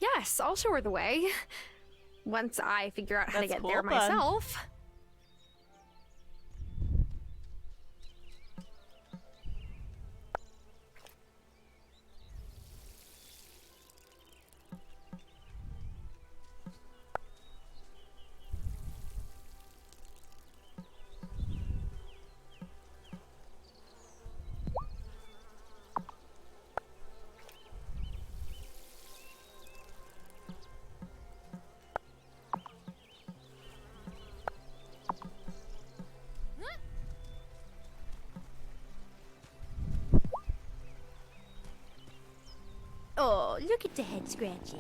Yes, I'll show her the way. Once I figure out how to That's get cool, there bud. myself. Oh, look at the head scratches.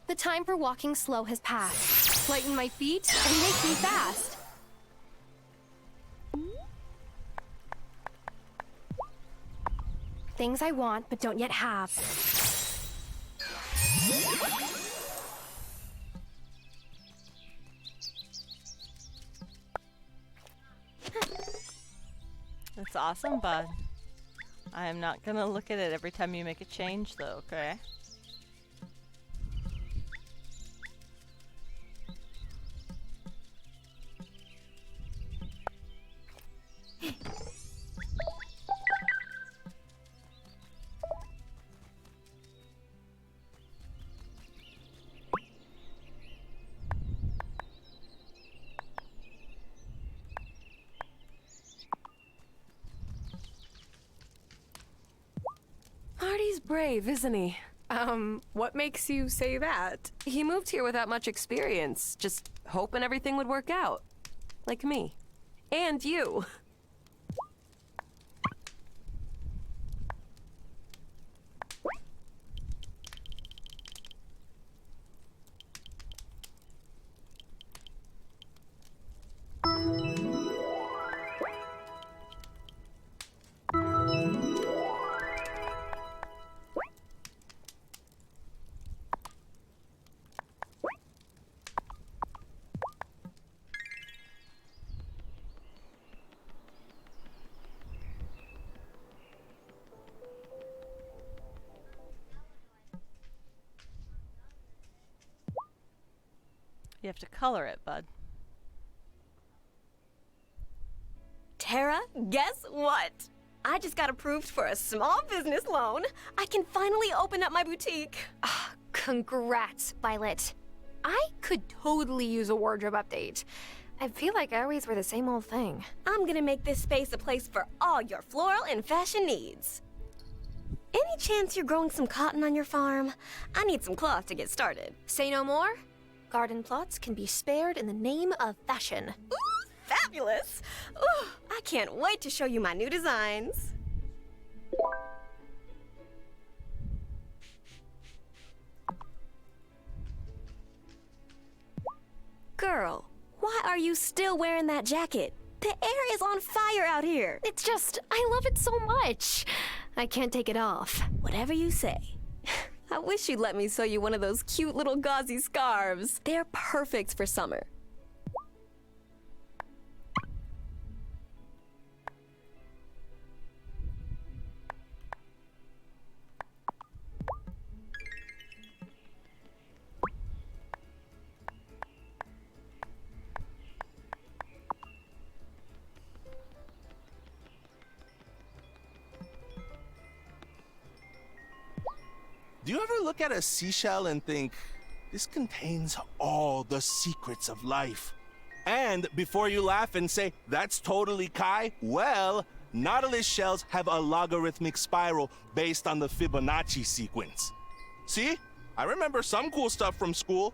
The time for walking slow has passed. Lighten my feet and make me fast. Things I want but don't yet have. That's awesome, bud. I am not gonna look at it every time you make a change, though, okay? Marty's brave, isn't he? What makes you say that? He moved here without much experience, just hoping everything would work out. Like me. And you. You have to color it, bud. Tara, guess what? I just got approved for a small business loan. I can finally open up my boutique. Congrats, Violet. I could totally use a wardrobe update. I feel like I always wear the same old thing. I'm gonna make this space a place for all your floral and fashion needs. Any chance you're growing some cotton on your farm? I need some cloth to get started. Say no more? Garden plots can be spared in the name of fashion. Ooh, fabulous! Ooh, I can't wait to show you my new designs. Girl, why are you still wearing that jacket? The air is on fire out here. It's just, I love it so much. I can't take it off. Whatever you say. I wish you'd let me sew you one of those cute little gauzy scarves. They're perfect for summer. Do you ever look at a seashell and think, this contains all the secrets of life? And before you laugh and say, that's totally Kai, well, Nautilus shells have a logarithmic spiral based on the Fibonacci sequence. See? I remember some cool stuff from school.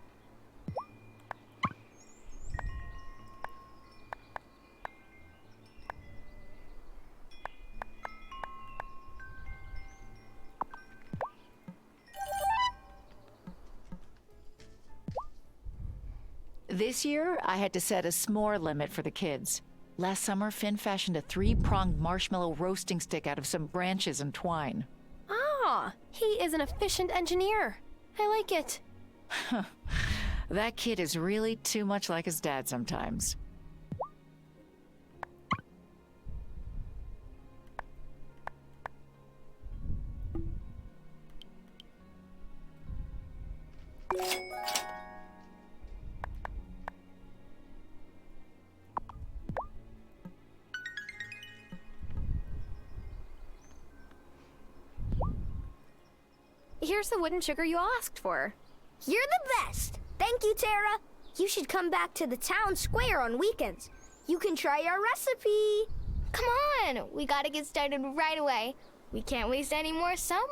This year, I had to set a s'more limit for the kids. Last summer, Finn fashioned a 3-pronged marshmallow roasting stick out of some branches and twine. Ah, he is an efficient engineer. I like it. That kid is really too much like his dad sometimes. Here's the wooden sugar you asked for. You're the best. Thank you, Tara. You should come back to the town square on weekends. You can try our recipe. Come on, we gotta get started right away. We can't waste any more summer.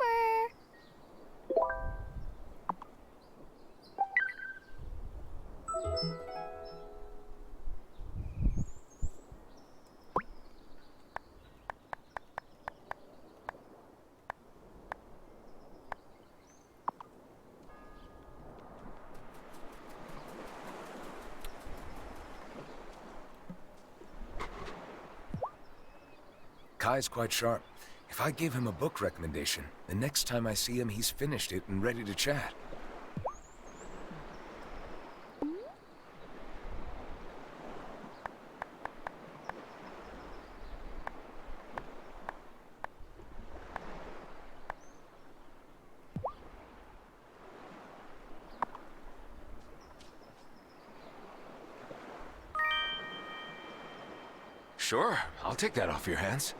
Kai's quite sharp. If I gave him a book recommendation, the next time I see him, he's finished it and ready to chat. Sure, I'll take that off your hands.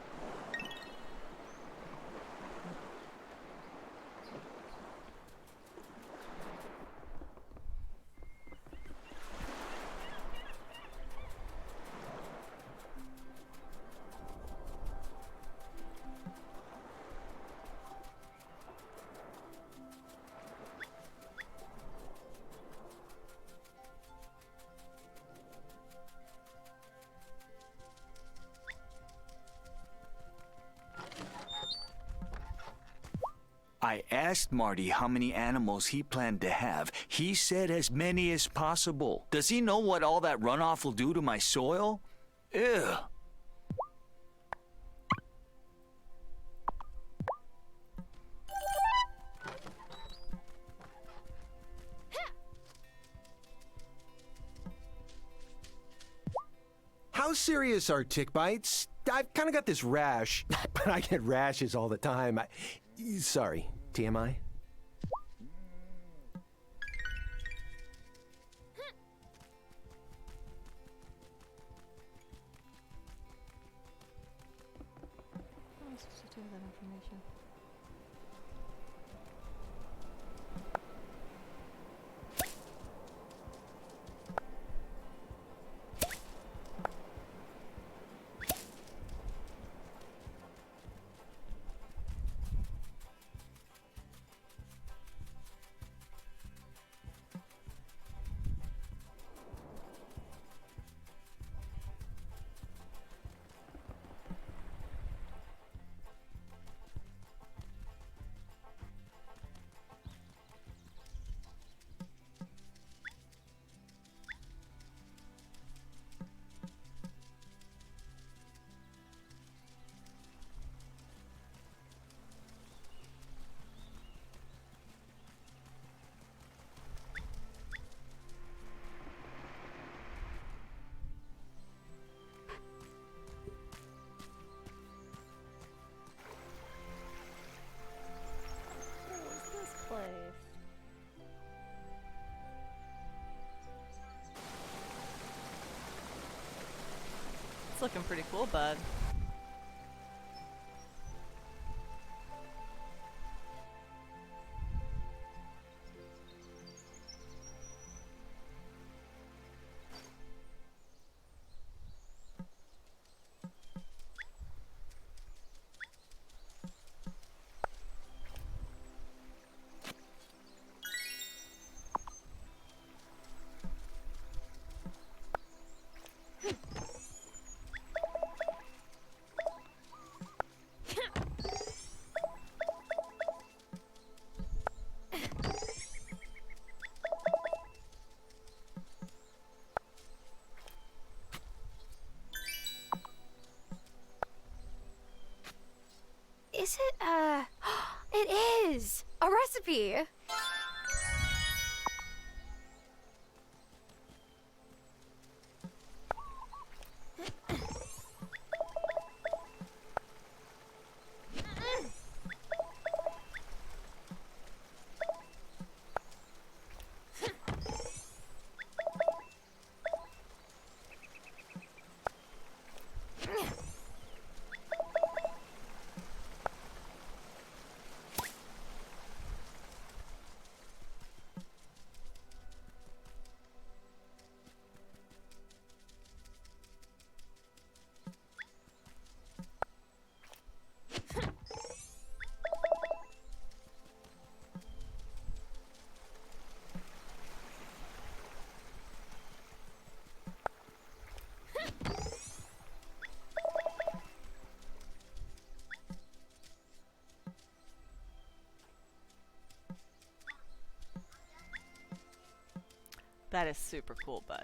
I asked Marty how many animals he planned to have. He said as many as possible. Does he know what all that runoff will do to my soil? Ew. How serious are tick bites? I've kind of got this rash, but I get rashes all the time. Sorry, TMI? It's looking pretty cool, bud. Is it, it is! A recipe! That is super cool, bud.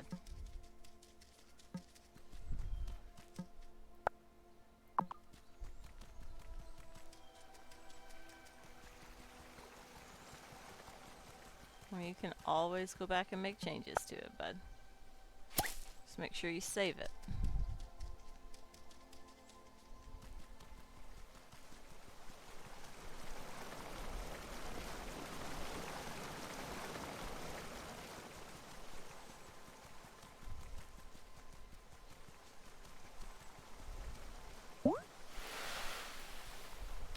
Well, you can always go back and make changes to it, bud. Just make sure you save it.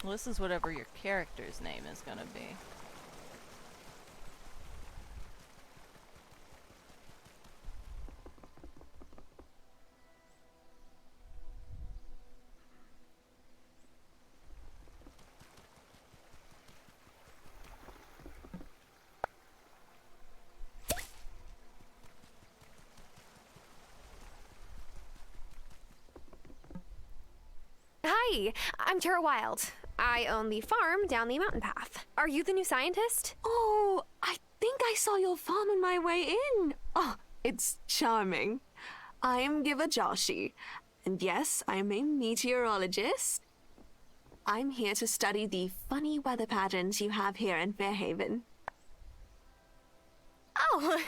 Well, this is whatever your character's name is gonna be. Hi, I'm Tara Wylde. I own the farm down the mountain path. Are you the new scientist? Oh, I think I saw your farm on my way in. Oh, it's charming. I am Giva Joshi, and yes, I'm a meteorologist. I'm here to study the funny weather patterns you have here in Fairhaven. Oh,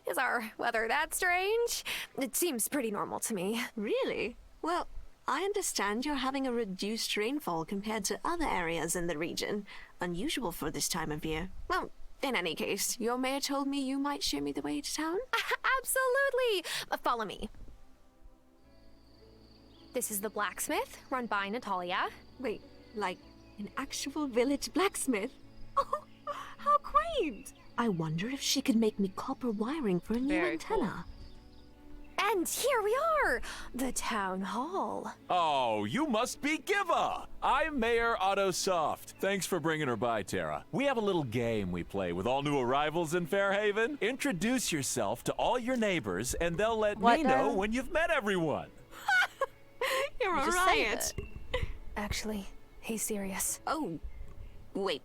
is our weather that strange? It seems pretty normal to me. Really? Well, I understand you're having a reduced rainfall compared to other areas in the region. Unusual for this time of year. Well, in any case, your mayor told me you might show me the way to town. Absolutely! Follow me. This is the blacksmith, run by Natalia. Wait, like an actual village blacksmith? Oh, how quaint! I wonder if she could make me copper wiring for a new antenna. Cool. And here we are, the town hall. Oh, you must be Giva! I'm Mayor Otto Soft. Thanks for bringing her by, Tara. We have a little game we play with all new arrivals in Fairhaven. Introduce yourself to all your neighbors, and they'll let me know when you've met everyone. You're a riot. Actually, he's serious. Oh, wait,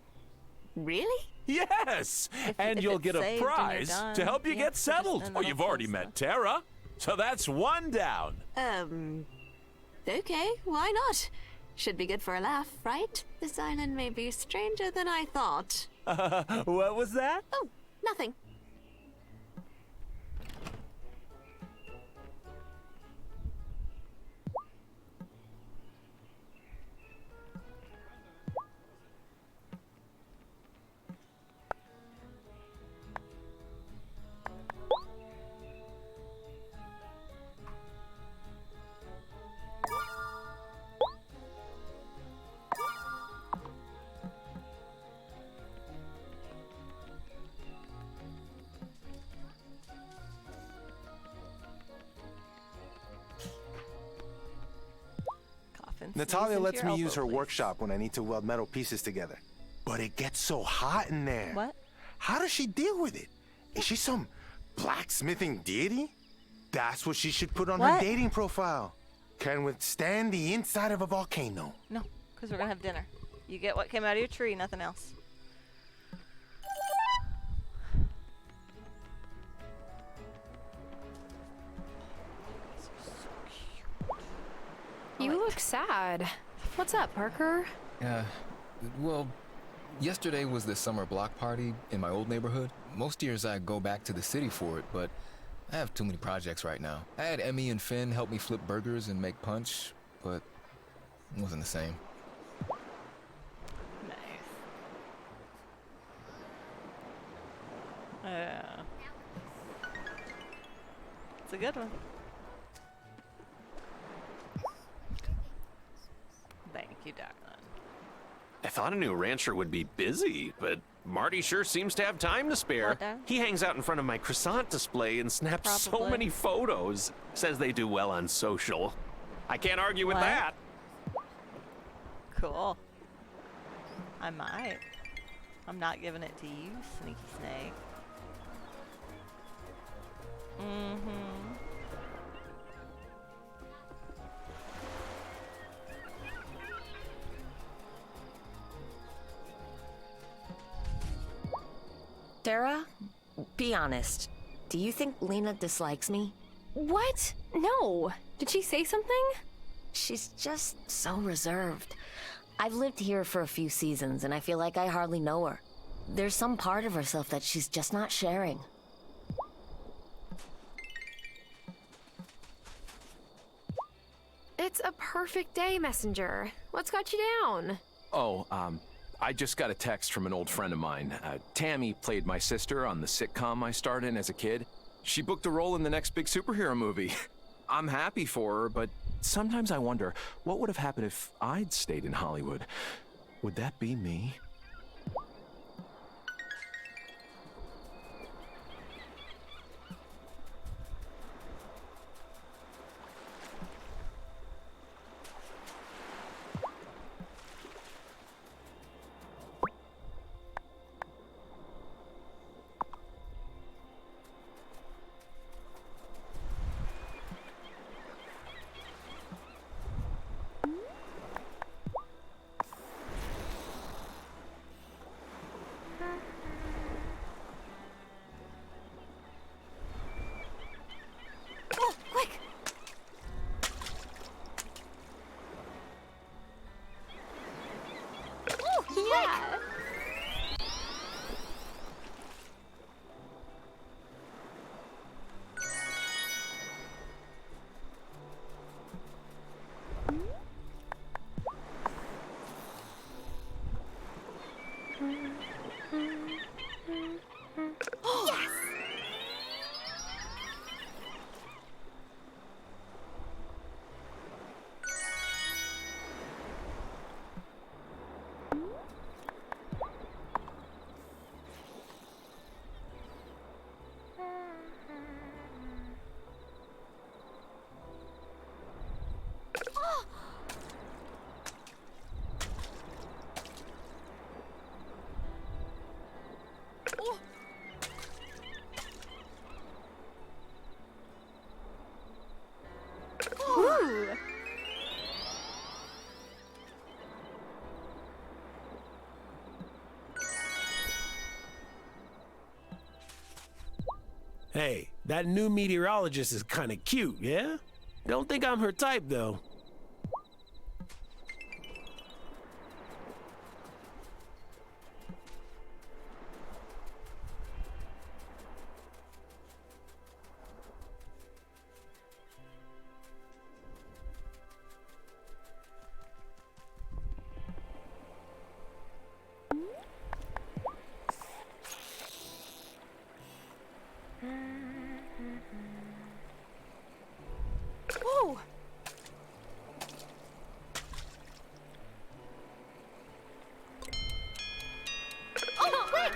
really? Yes! And you'll get a prize to help you get settled. Oh, you've already met Tara. So that's one down. Okay, why not? Should be good for a laugh, right? This island may be stranger than I thought. What was that? Oh, nothing. Natalia lets me use her workshop when I need to weld metal pieces together. But it gets so hot in there. What? How does she deal with it? Is she some blacksmithing deity? That's what she should put on her dating profile. Can withstand the inside of a volcano. No, because we're gonna have dinner. You get what came out of your tree, nothing else. You look sad. What's up, Parker? Well, yesterday was the summer block party in my old neighborhood. Most years I go back to the city for it, but I have too many projects right now. I had Emmy and Finn help me flip burgers and make punch, but it wasn't the same. Nice. It's a good one. Thank you, darling. I thought a new rancher would be busy, but Marty sure seems to have time to spare. He hangs out in front of my croissant display and snaps so many photos. Says they do well on social. I can't argue with that. Cool. I might. I'm not giving it to you, sneaky snake. Sarah, be honest. Do you think Lena dislikes me? What? No. Did she say something? She's just so reserved. I've lived here for a few seasons, and I feel like I hardly know her. There's some part of herself that she's just not sharing. It's a perfect day, Messenger. What's got you down? Oh, I just got a text from an old friend of mine. Tammy played my sister on the sitcom I starred in as a kid. She booked a role in the next big superhero movie. I'm happy for her, but sometimes I wonder, what would have happened if I'd stayed in Hollywood? Would that be me? Oh, quick! Oh, yeah! Yes! Oh. Ooh. Hey, that new meteorologist is kind of cute, yeah? Don't think I'm her type, though. Whoa! Oh, quick!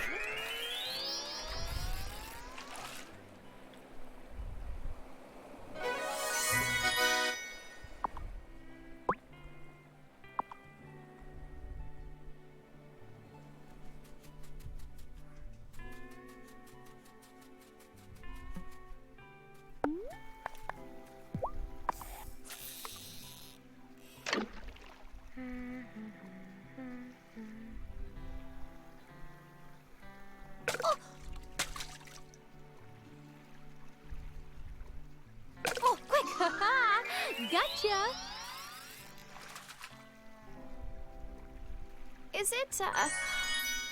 Oh, quick! Gotcha! Is it,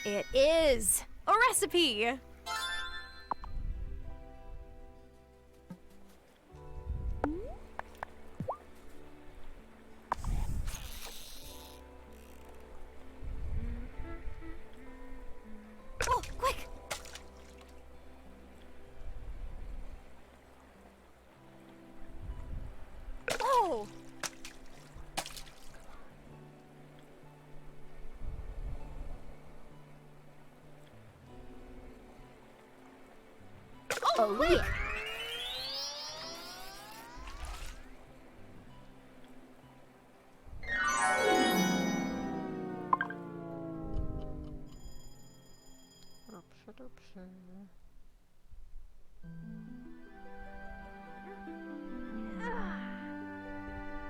It is a recipe! Oh, quick! Oh! Oh, quick!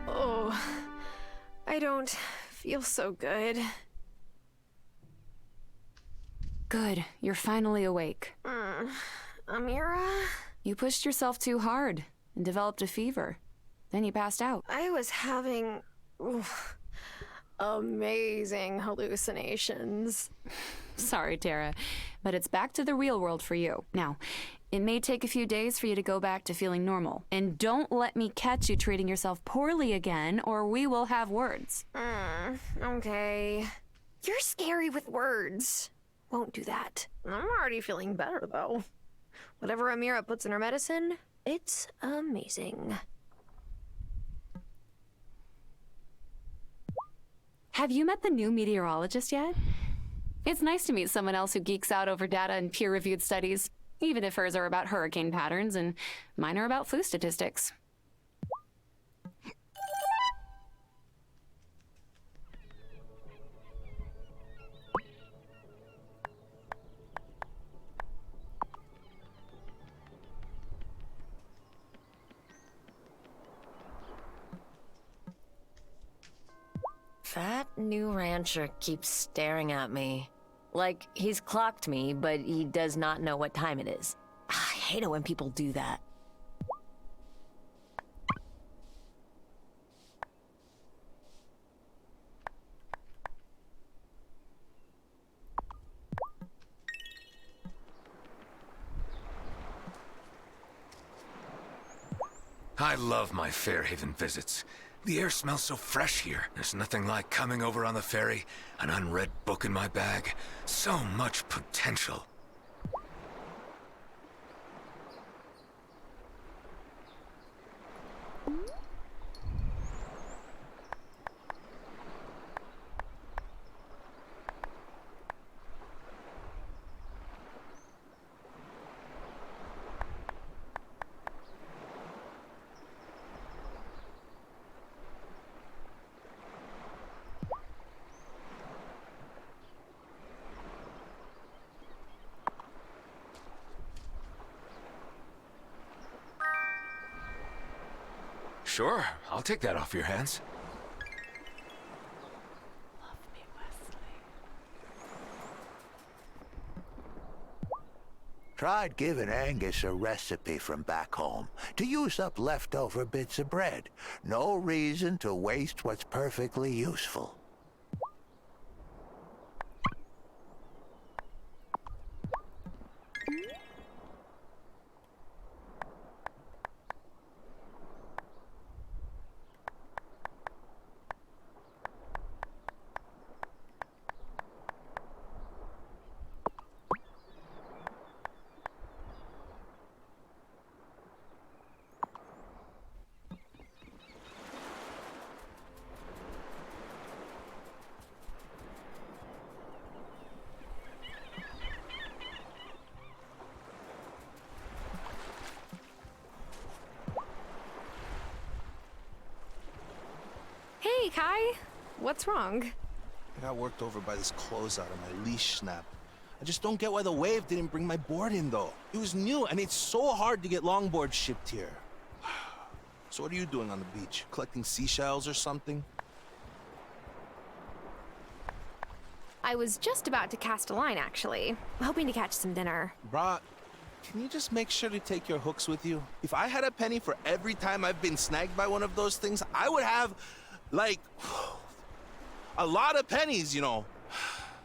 Oh, I don't feel so good. Good, you're finally awake. Amira? You pushed yourself too hard and developed a fever. Then you passed out. I was having amazing hallucinations. Sorry, Tara, but it's back to the real world for you. Now, it may take a few days for you to go back to feeling normal. And don't let me catch you treating yourself poorly again, or we will have words. Okay. You're scary with words. Won't do that. I'm already feeling better, though. Whatever Amira puts in her medicine, it's amazing. Have you met the new meteorologist yet? It's nice to meet someone else who geeks out over data and peer-reviewed studies, even if hers are about hurricane patterns and mine are about flu statistics. That new rancher keeps staring at me. Like, he's clocked me, but he does not know what time it is. I hate it when people do that. I love my Fairhaven visits. The air smells so fresh here. There's nothing like coming over on the ferry, an unread book in my bag. So much potential. Sure, I'll take that off your hands. Tried giving Angus a recipe from back home to use up leftover bits of bread. No reason to waste what's perfectly useful. Hey, Kai. What's wrong? I got worked over by this closeout and my leash snapped. I just don't get why the wave didn't bring my board in, though. It was new, and it's so hard to get longboards shipped here. So what are you doing on the beach? Collecting seashells or something? I was just about to cast a line, actually. Hoping to catch some dinner. Brah, can you just make sure to take your hooks with you? If I had a penny for every time I've been snagged by one of those things, I would have, like, a lot of pennies, you know.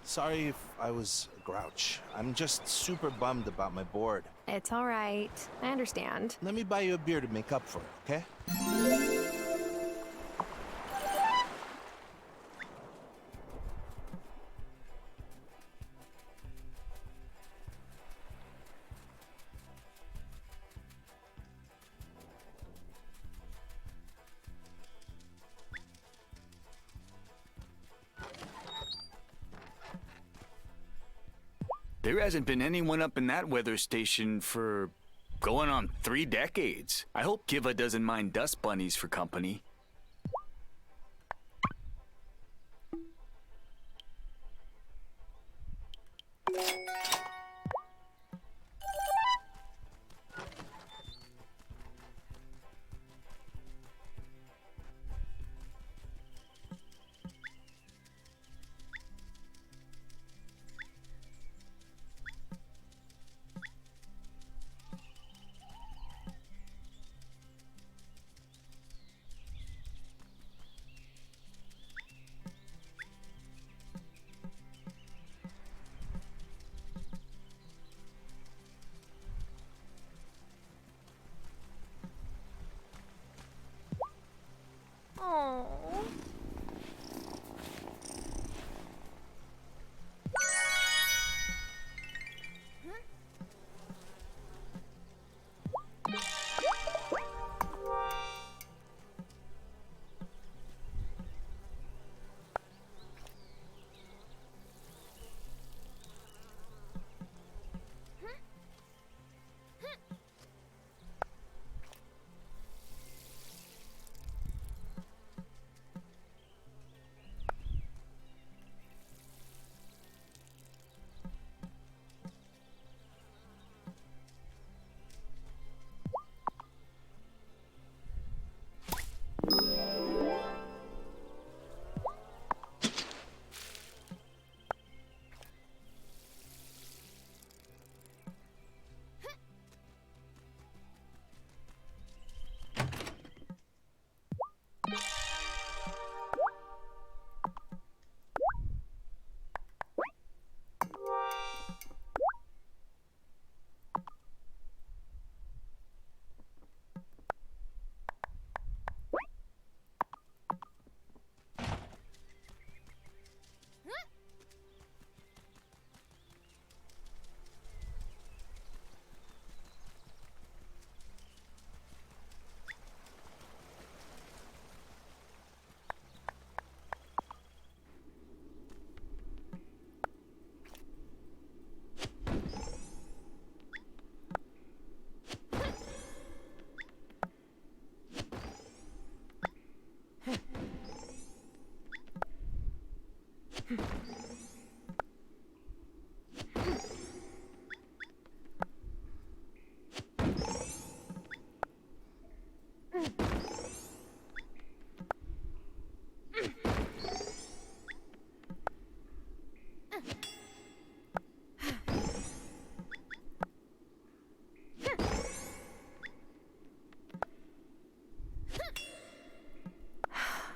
Sorry if I was a grouch. I'm just super bummed about my board. It's all right. I understand. Let me buy you a beer to make up for it, okay? There hasn't been anyone up in that weather station for going on 3 decades. I hope Giva doesn't mind dust bunnies for company.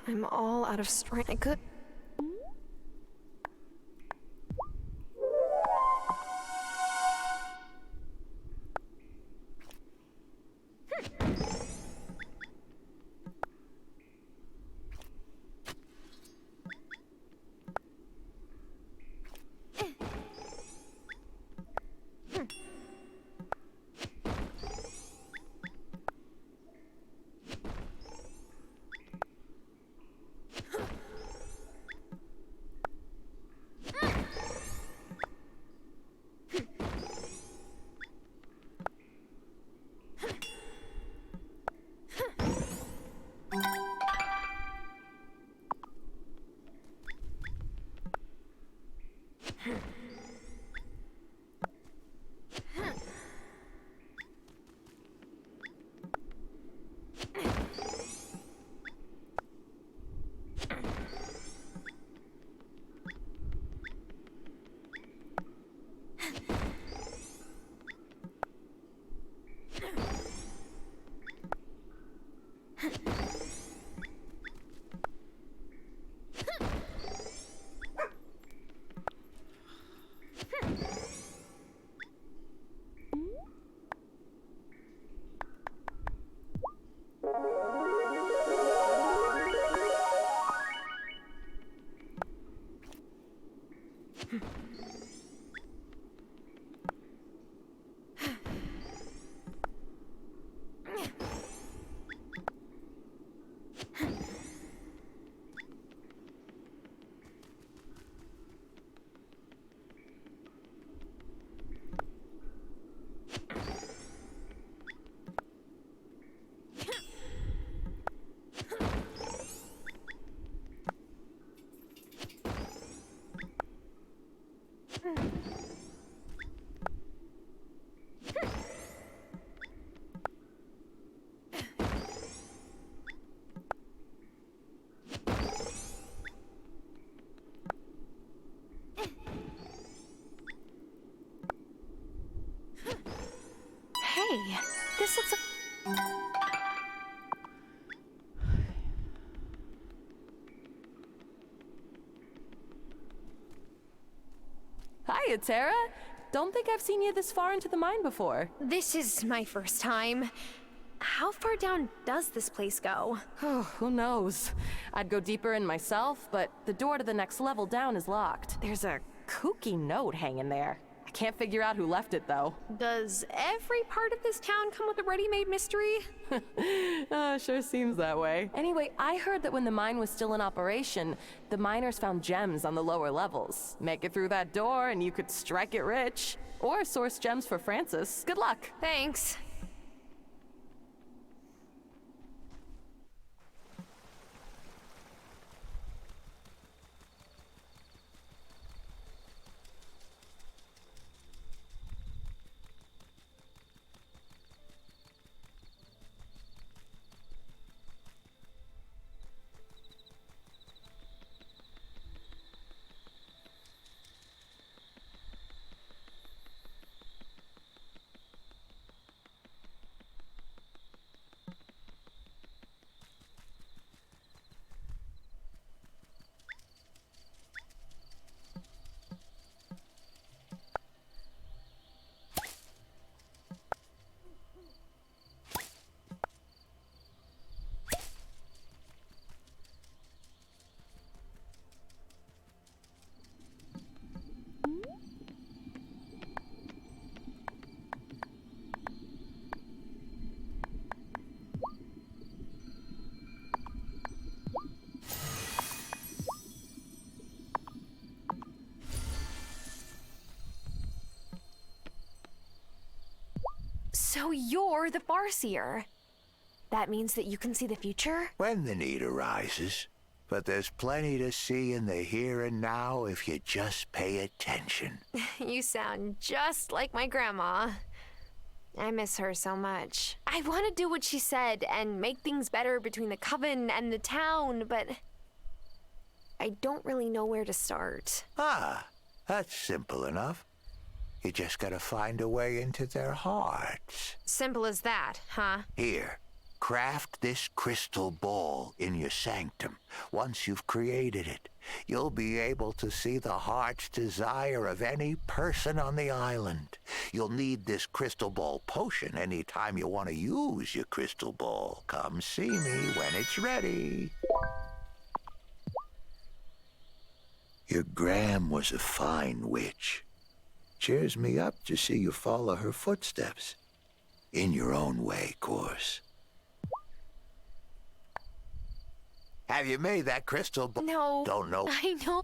I'm all out of strength. I could. Hey, this looks like... Hiya, Tara. Don't think I've seen you this far into the mine before. This is my first time. How far down does this place go? Oh, who knows? I'd go deeper in myself, but the door to the next level down is locked. There's a kooky note hanging there. I can't figure out who left it, though. Does every part of this town come with a ready-made mystery? Sure seems that way. Anyway, I heard that when the mine was still in operation, the miners found gems on the lower levels. Make it through that door and you could strike it rich. Or source gems for Francis. Good luck. Thanks. So you're the Farseer. That means that you can see the future? When the need arises. But there's plenty to see in the here and now if you just pay attention. You sound just like my grandma. I miss her so much. I want to do what she said and make things better between the coven and the town, but I don't really know where to start. Ah, that's simple enough. You just gotta find a way into their hearts. Simple as that, huh? Here, Craft this crystal ball in your sanctum. Once you've created it, you'll be able to see the heart's desire of any person on the island. You'll need this crystal ball potion anytime you want to use your crystal ball. Come see me when it's ready. Your Gram was a fine witch. Cheers me up to see you follow her footsteps. In your own way, course. Have you made that crystal ball? No. Don't know. I know.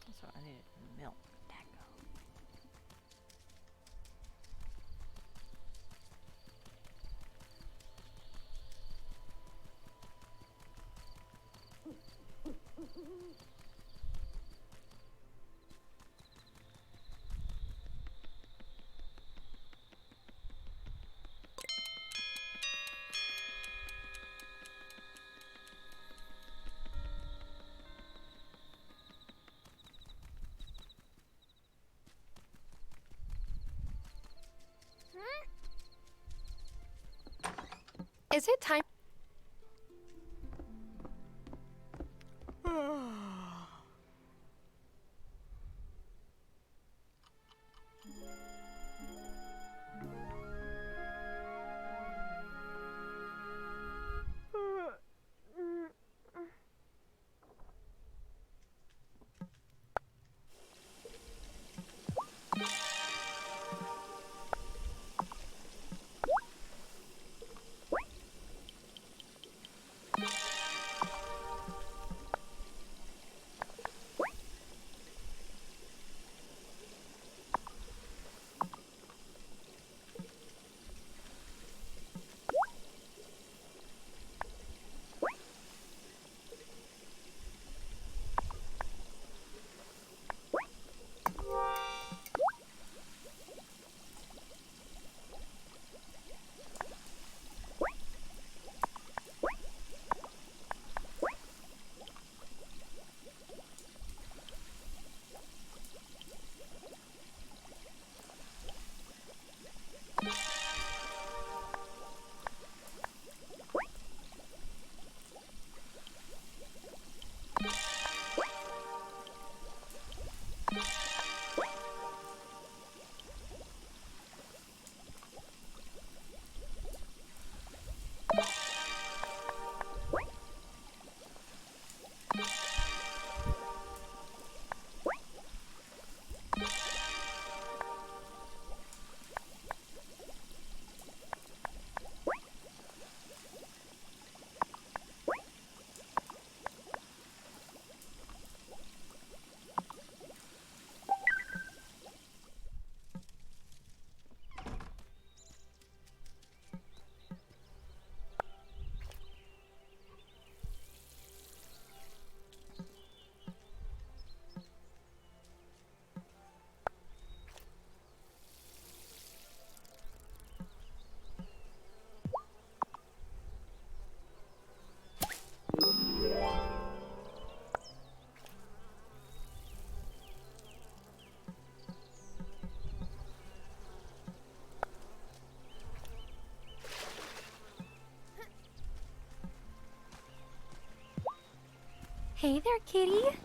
That's what I needed. Milk. Is it time? Hey there, kitty.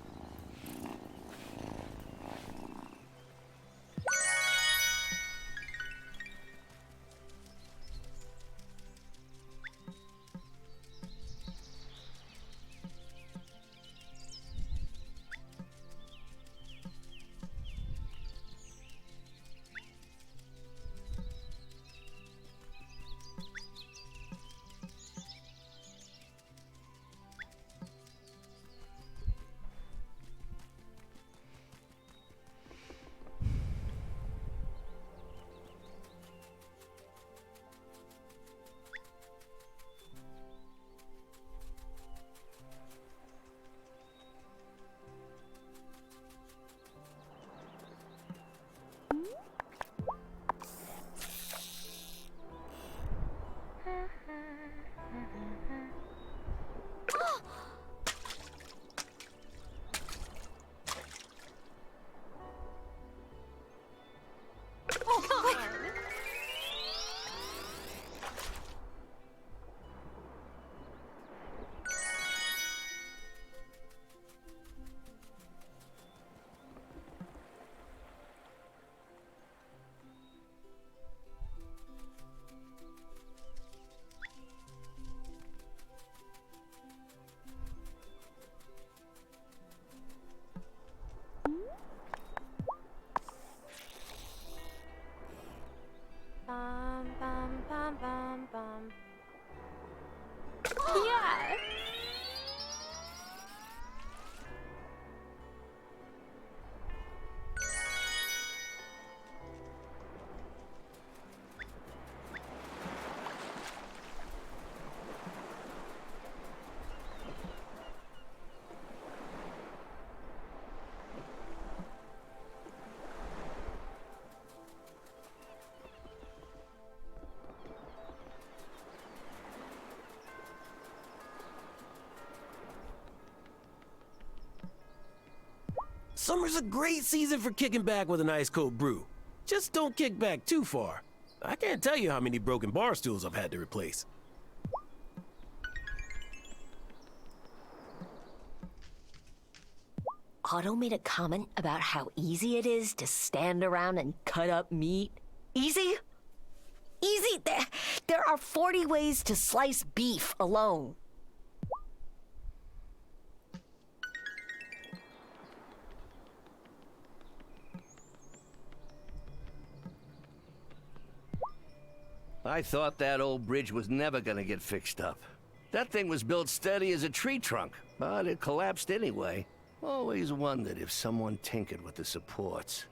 Summer's a great season for kicking back with an ice cold brew. Just don't kick back too far. I can't tell you how many broken bar stools I've had to replace. Otto made a comment about how easy it is to stand around and cut up meat. Easy? Easy? There are 40 ways to slice beef alone. I thought that old bridge was never gonna get fixed up. That thing was built steady as a tree trunk, but it collapsed anyway. Always wondered if someone tinkered with the supports.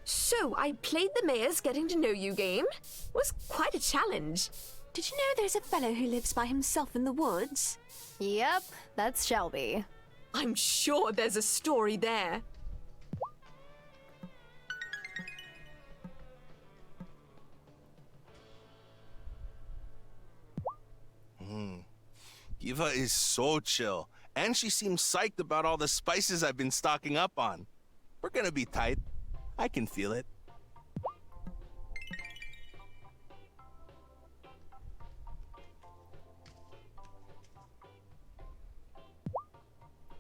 So, I played the mayor's getting to know you game. Was quite a challenge. Did you know there's a fellow who lives by himself in the woods? Yep, that's Shelby. I'm sure there's a story there. Giva is so chill, and she seems psyched about all the spices I've been stocking up on. We're gonna be tight. I can feel it.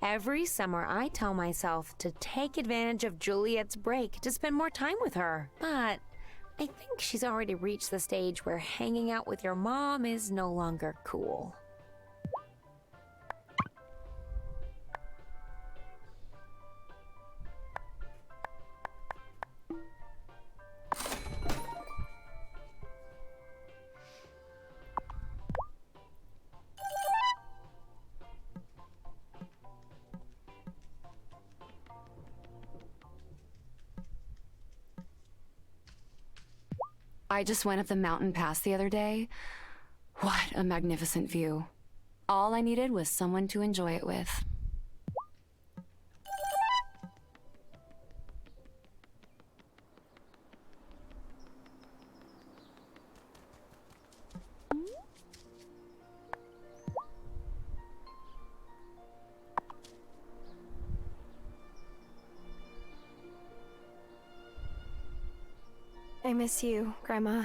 Every summer, I tell myself to take advantage of Juliet's break to spend more time with her. But I think she's already reached the stage where hanging out with your mom is no longer cool. I just went up the mountain pass the other day. What a magnificent view. All I needed was someone to enjoy it with. I miss you, Grandma.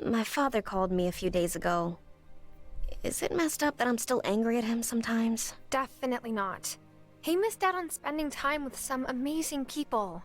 My father called me a few days ago. Is it messed up that I'm still angry at him sometimes? Definitely not. He missed out on spending time with some amazing people.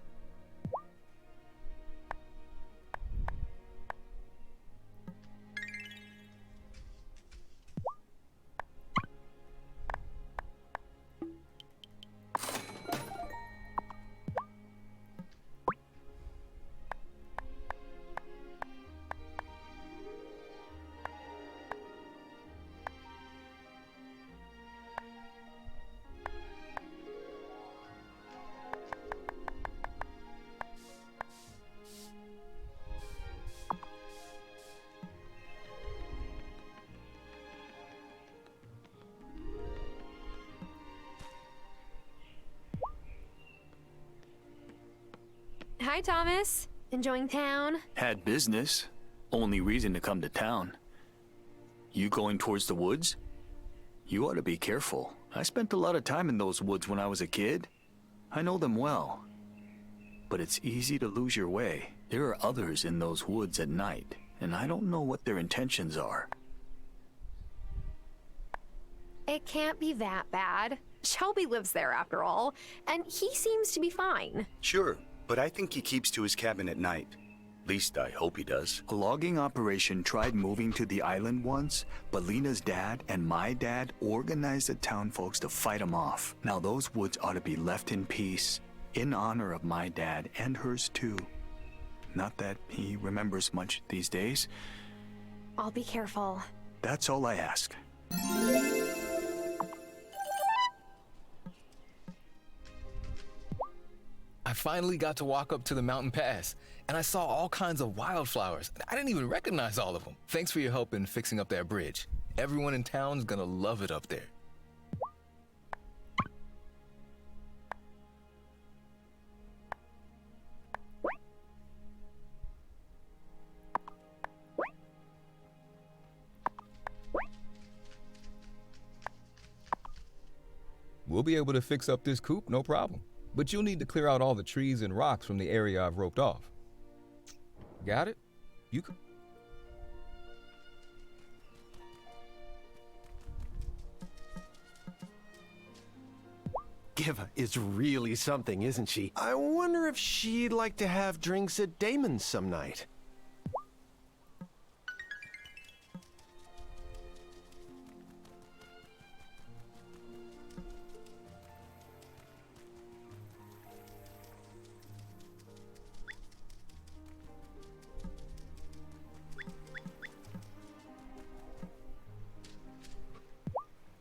Hi, Thomas. Enjoying town? Had business. Only reason to come to town. You going towards the woods? You ought to be careful. I spent a lot of time in those woods when I was a kid. I know them well. But it's easy to lose your way. There are others in those woods at night, and I don't know what their intentions are. It can't be that bad. Shelby lives there after all, and he seems to be fine. Sure, but I think he keeps to his cabin at night. At least I hope he does. A logging operation tried moving to the island once, but Lena's dad and my dad organized the town folks to fight him off. Now those woods ought to be left in peace, in honor of my dad and hers too. Not that he remembers much these days. I'll be careful. That's all I ask. I finally got to walk up to the mountain pass, and I saw all kinds of wildflowers. I didn't even recognize all of them. Thanks for your help in fixing up that bridge. Everyone in town's gonna love it up there. We'll be able to fix up this coop, no problem. But you'll need to clear out all the trees and rocks from the area I've roped off. Got it? You can... Giva is really something, isn't she? I wonder if she'd like to have drinks at Damon's some night.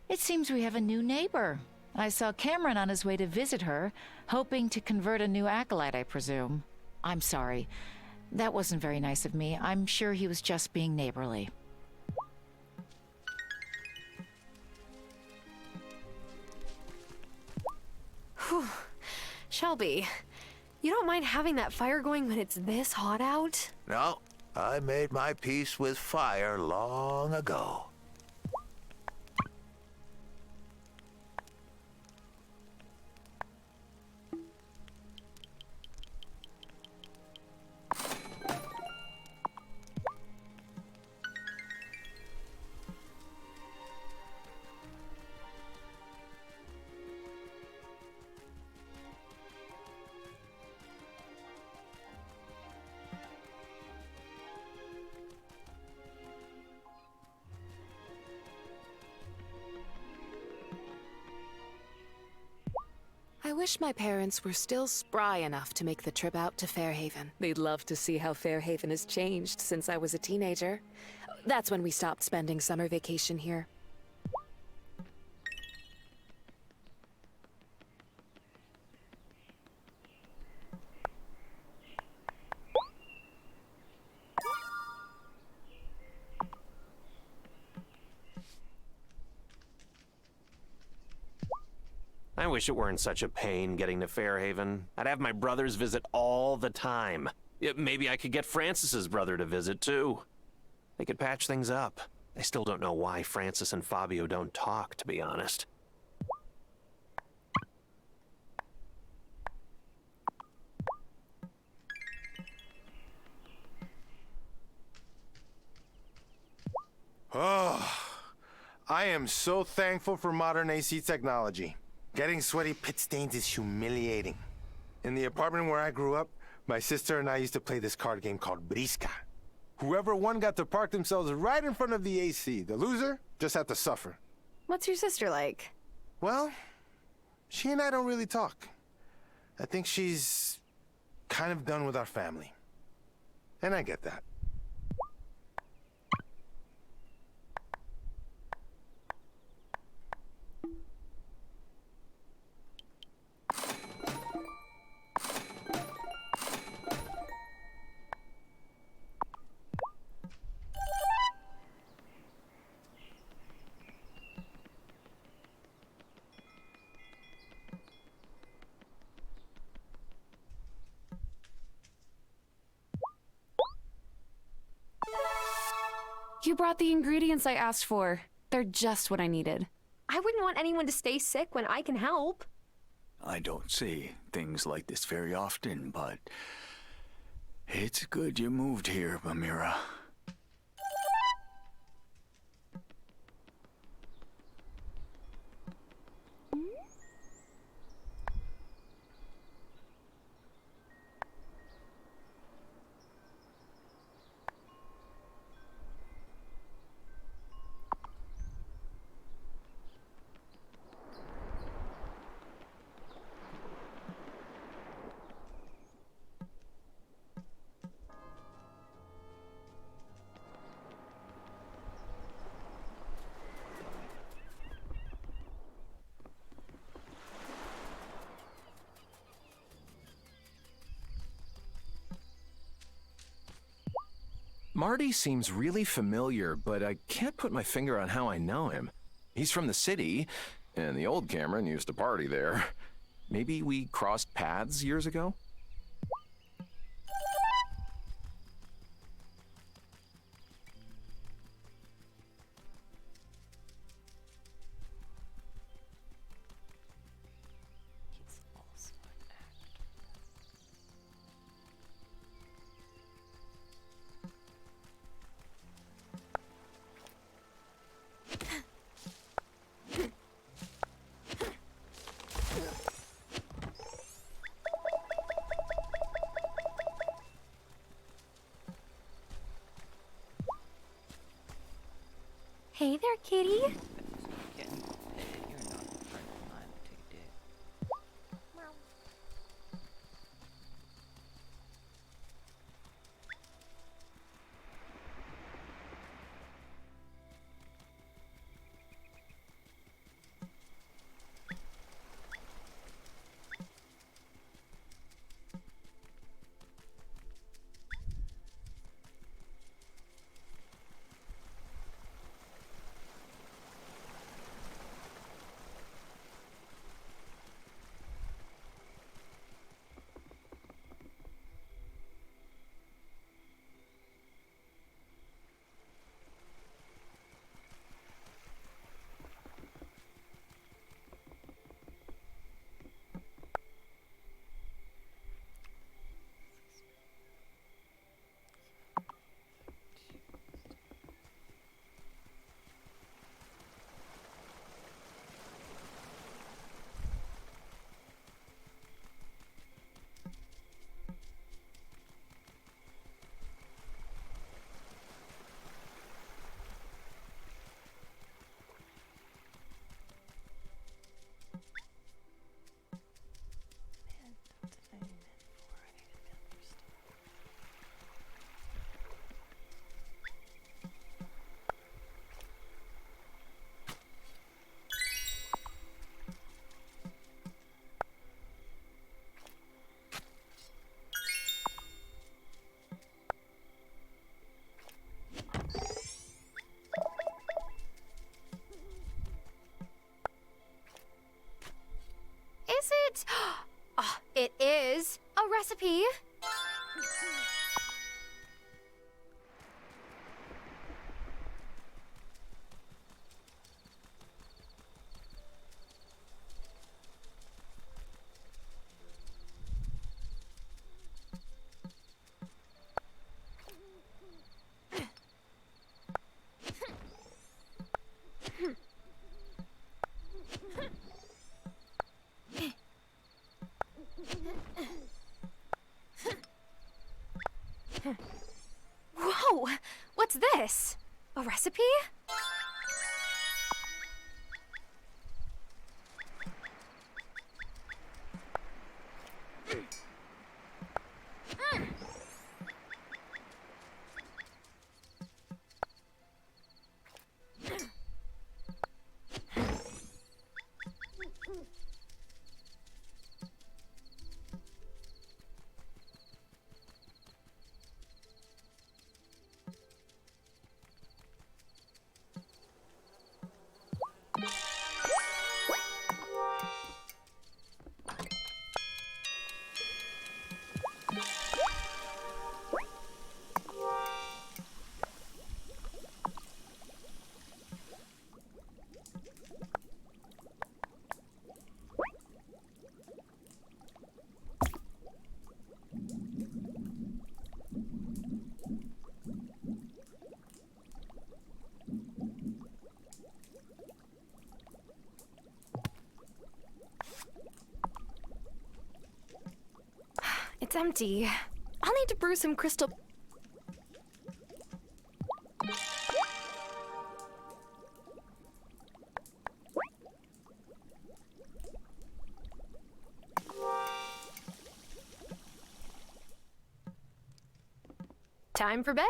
It seems we have a new neighbor. I saw Cameron on his way to visit her, hoping to convert a new acolyte, I presume. I'm sorry. That wasn't very nice of me. I'm sure he was just being neighborly. Whew. Shelby, you don't mind having that fire going when it's this hot out? No, I made my peace with fire long ago. I wish my parents were still spry enough to make the trip out to Fairhaven. They'd love to see how Fairhaven has changed since I was a teenager. That's when we stopped spending summer vacation here. I wish it weren't such a pain getting to Fairhaven. I'd have my brothers visit all the time. Maybe I could get Francis's brother to visit, too. They could patch things up. I still don't know why Francis and Fabio don't talk, to be honest. Oh, I am so thankful for modern AC technology. Getting sweaty pit stains is humiliating. In the apartment where I grew up, my sister and I used to play this card game called Brisca. Whoever won got to park themselves right in front of the AC. The loser just had to suffer. What's your sister like? Well, she and I don't really talk. I think she's kind of done with our family. And I get that. You brought the ingredients I asked for. They're just what I needed. I wouldn't want anyone to stay sick when I can help. I don't see things like this very often, but it's good you moved here, Mamira. Marty seems really familiar, but I can't put my finger on how I know him. He's from the city, and the old Cameron used to party there. Maybe we crossed paths years ago? Hey there, kitty. Is it? Oh, it is a recipe. Whoa! What's this? A recipe? It's empty. I'll need to brew some crystal. Time for bed.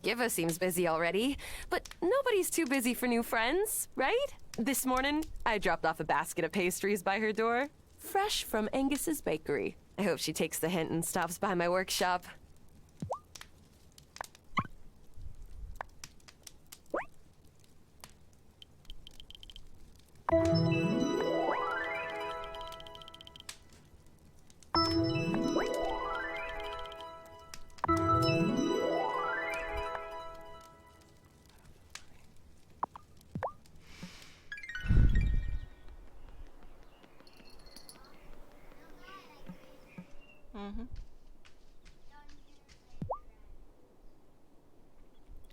Giva seems busy already, but nobody's too busy for new friends, right? This morning, I dropped off a basket of pastries by her door, fresh from Angus's bakery. I hope she takes the hint and stops by my workshop.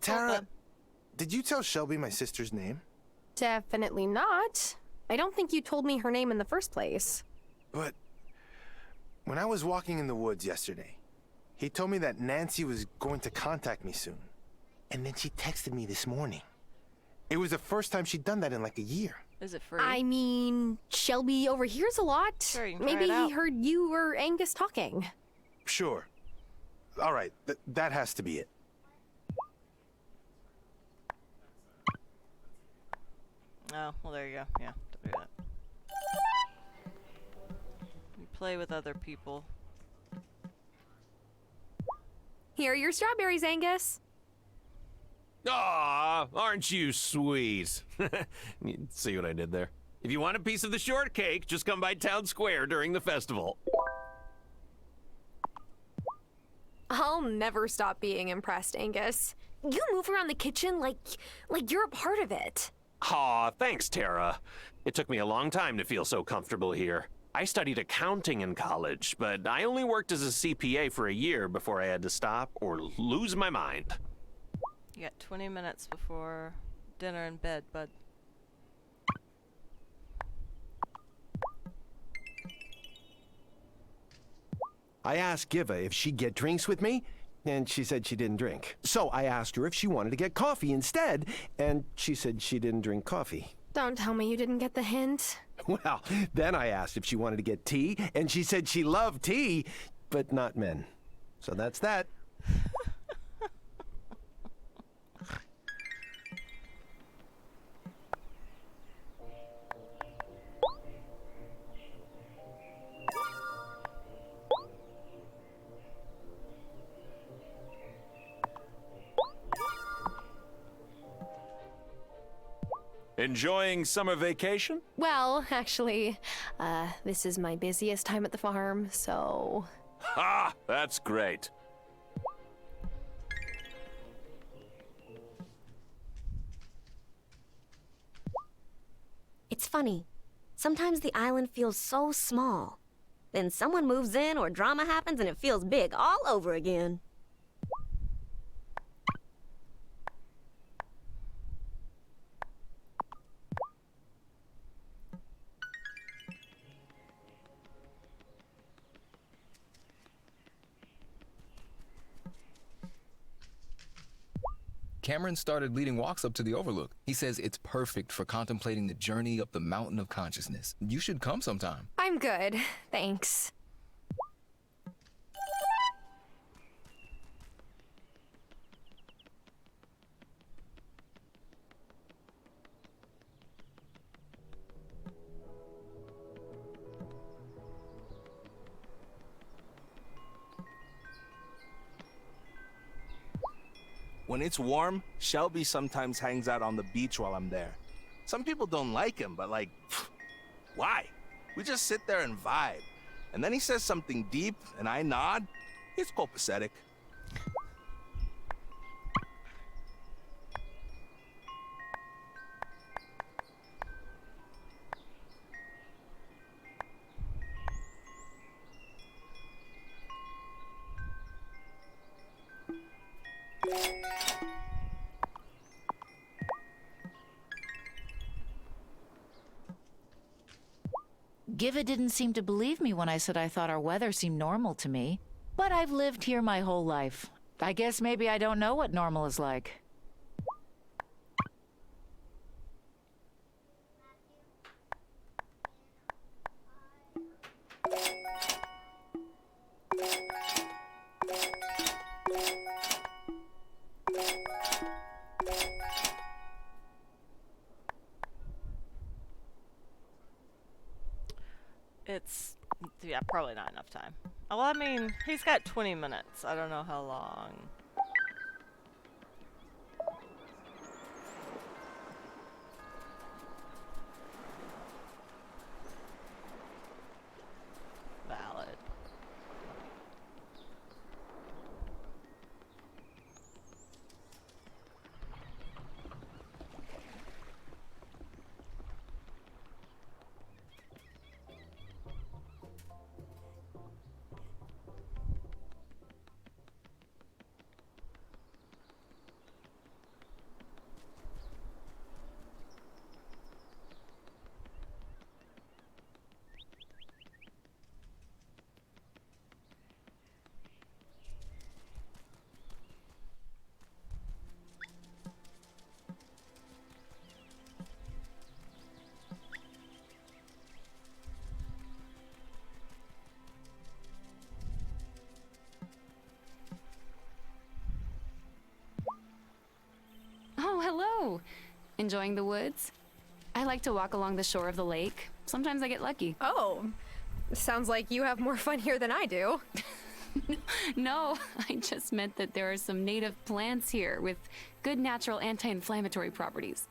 Tara, did you tell Shelby my sister's name? Definitely not. I don't think you told me her name in the first place. But when I was walking in the woods yesterday, he told me that Nancy was going to contact me soon. And then she texted me this morning. It was the first time she'd done that in like a year. Is it free? I mean, Shelby overhears a lot. Sure, you can Maybe try it he out. heard you or Angus talking. Sure. All right, that has to be it. Oh, well, there you go. Yeah, don't do that. You play with other people. Here are your strawberries, Angus. Aw, aren't you sweet? You see what I did there? If you want a piece of the shortcake, just come by Town Square during the festival. I'll never stop being impressed, Angus. You move around the kitchen like you're a part of it. Aw, thanks, Tara. It took me a long time to feel so comfortable here. I studied accounting in college, but I only worked as a CPA for a year before I had to stop or lose my mind. You got 20 minutes before dinner and bed, bud. I asked Giva if she'd get drinks with me, and she said she didn't drink. So I asked her if she wanted to get coffee instead, and she said she didn't drink coffee. Don't tell me you didn't get the hint. Well, then I asked if she wanted to get tea, and she said she loved tea, but not men. So that's that. Enjoying summer vacation? Well, actually, this is my busiest time at the farm, so... Ha! That's great. It's funny. Sometimes the island feels so small. Then someone moves in or drama happens and it feels big all over again. Cameron started leading walks up to the overlook. He says it's perfect for contemplating the journey up the mountain of consciousness. You should come sometime. I'm good, thanks. When it's warm, Shelby sometimes hangs out on the beach while I'm there. Some people don't like him, but like, why? We just sit there and vibe. And then he says something deep, and I nod. It's copacetic. Giva didn't seem to believe me when I said I thought our weather seemed normal to me. But I've lived here my whole life. I guess maybe I don't know what normal is like. probably not enough time. Well, I mean, he's got 20 minutes. I don't know how long. Valid. Oh, hello. Enjoying the woods? I like to walk along the shore of the lake. Sometimes I get lucky. Oh, sounds like you have more fun here than I do. No, I just meant that there are some native plants here with good natural anti-inflammatory properties.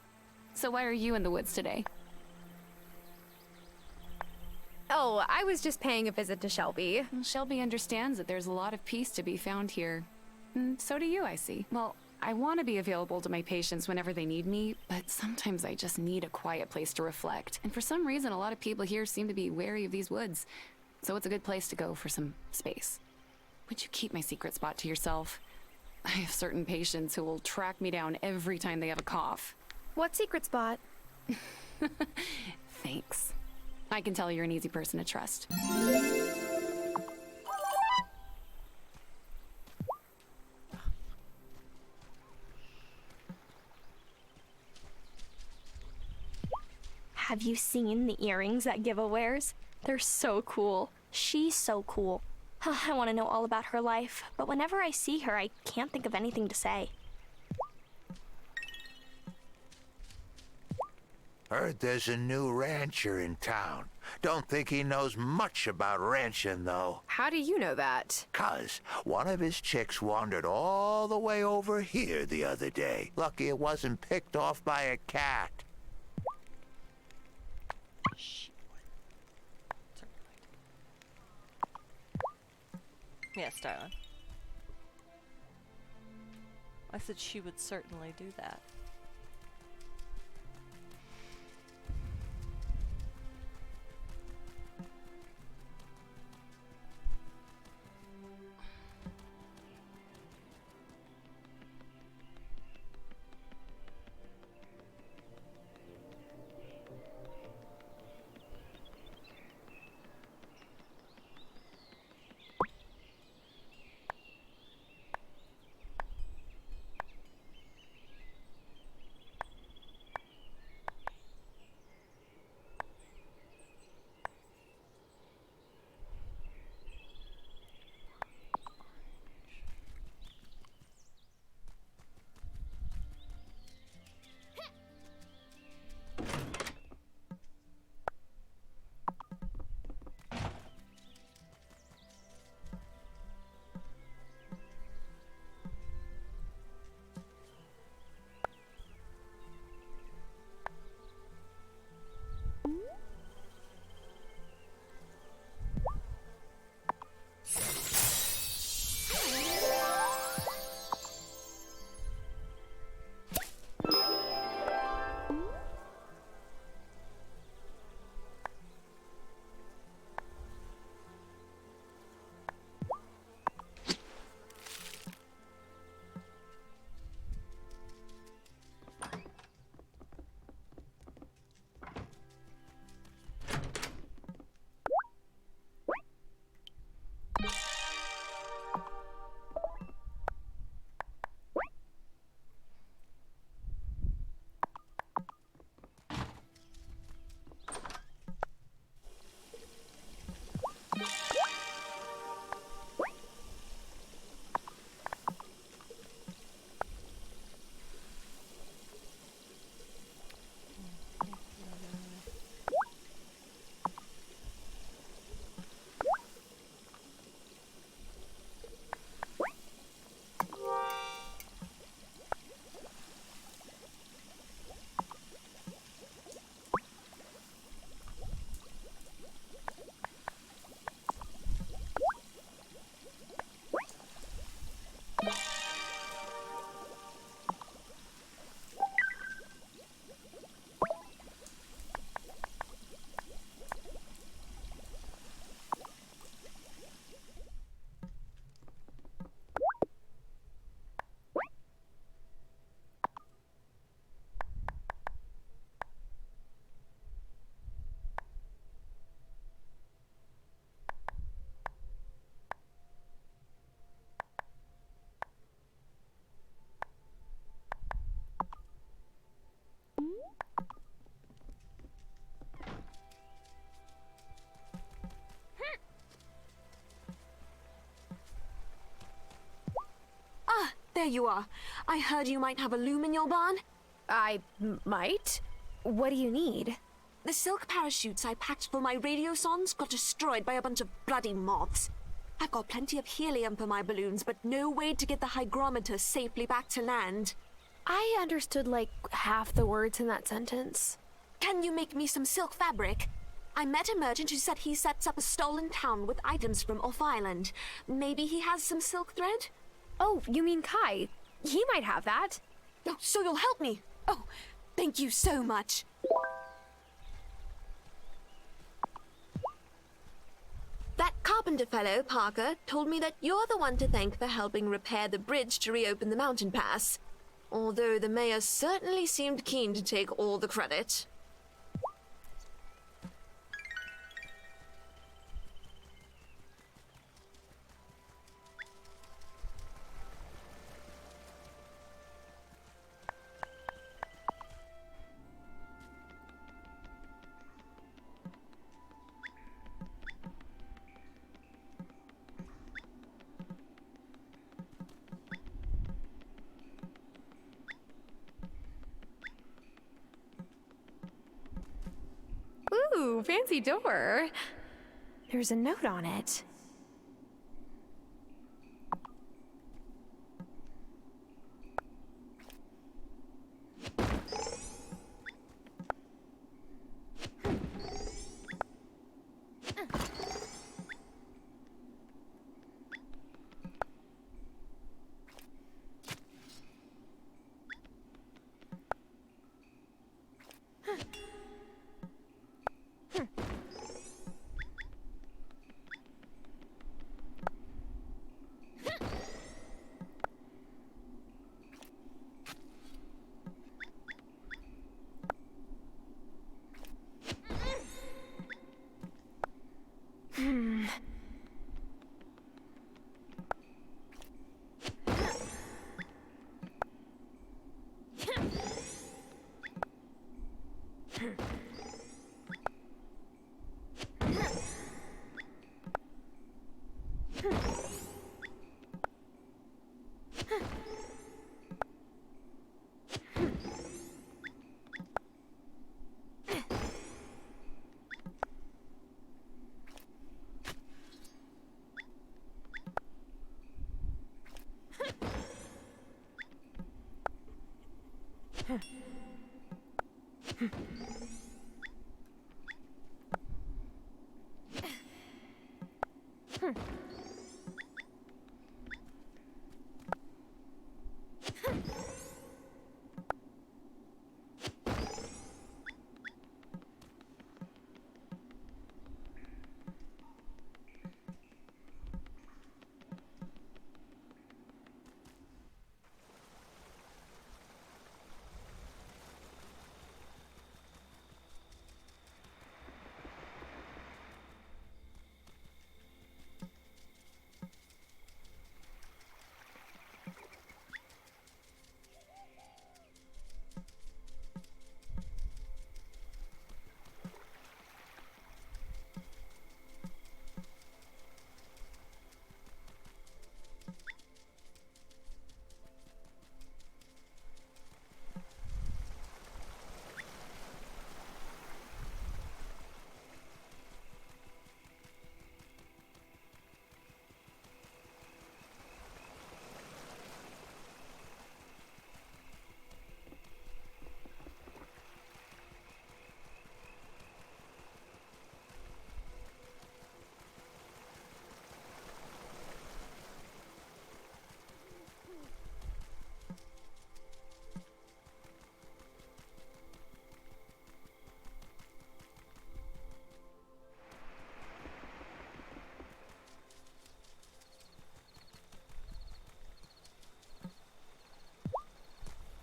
So why are you in the woods today? Oh, I was just paying a visit to Shelby. Shelby understands that there's a lot of peace to be found here. And so do you, I see. Well, I want to be available to my patients whenever they need me, but sometimes I just need a quiet place to reflect. And for some reason, a lot of people here seem to be wary of these woods. So it's a good place to go for some space. Would you keep my secret spot to yourself? I have certain patients who will track me down every time they have a cough. What secret spot? Thanks. I can tell you're an easy person to trust. Have you seen the earrings that Giva wears? They're so cool. She's so cool. I want to know all about her life, but whenever I see her, I can't think of anything to say. Heard there's a new rancher in town. Don't think he knows much about ranching, though. How do you know that? 'Cause one of his chicks wandered all the way over here the other day. Lucky it wasn't picked off by a cat. Yes, darling. I said she would certainly do that. there you are. I heard you might have a loom in your barn. Might? What do you need? The silk parachutes I packed for my radio songs got destroyed by a bunch of bloody moths. I've got plenty of helium for my balloons, but no way to get the hygrometer safely back to land. I understood like half the words in that sentence. Can you make me some silk fabric? I met a merchant who said he sets up a stolen town with items from off island. Maybe he has some silk thread? Oh, you mean Kai? He might have that. Oh, so you'll help me? Oh, thank you so much. That carpenter fellow, Parker, told me that you're the one to thank for helping repair the bridge to reopen the mountain pass. Although the mayor certainly seemed keen to take all the credit. Ooh, fancy door. There's a note on it.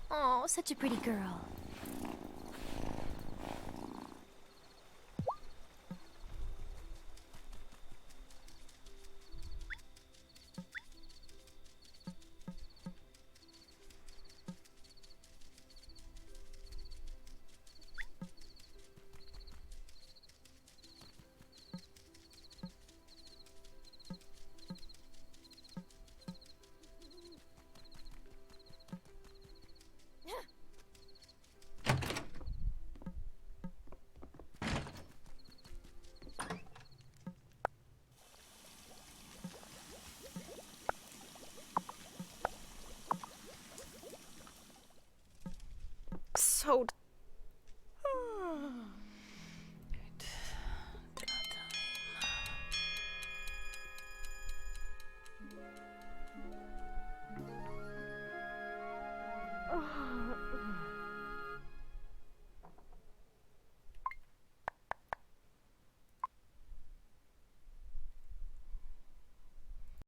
Oh, such a pretty girl. so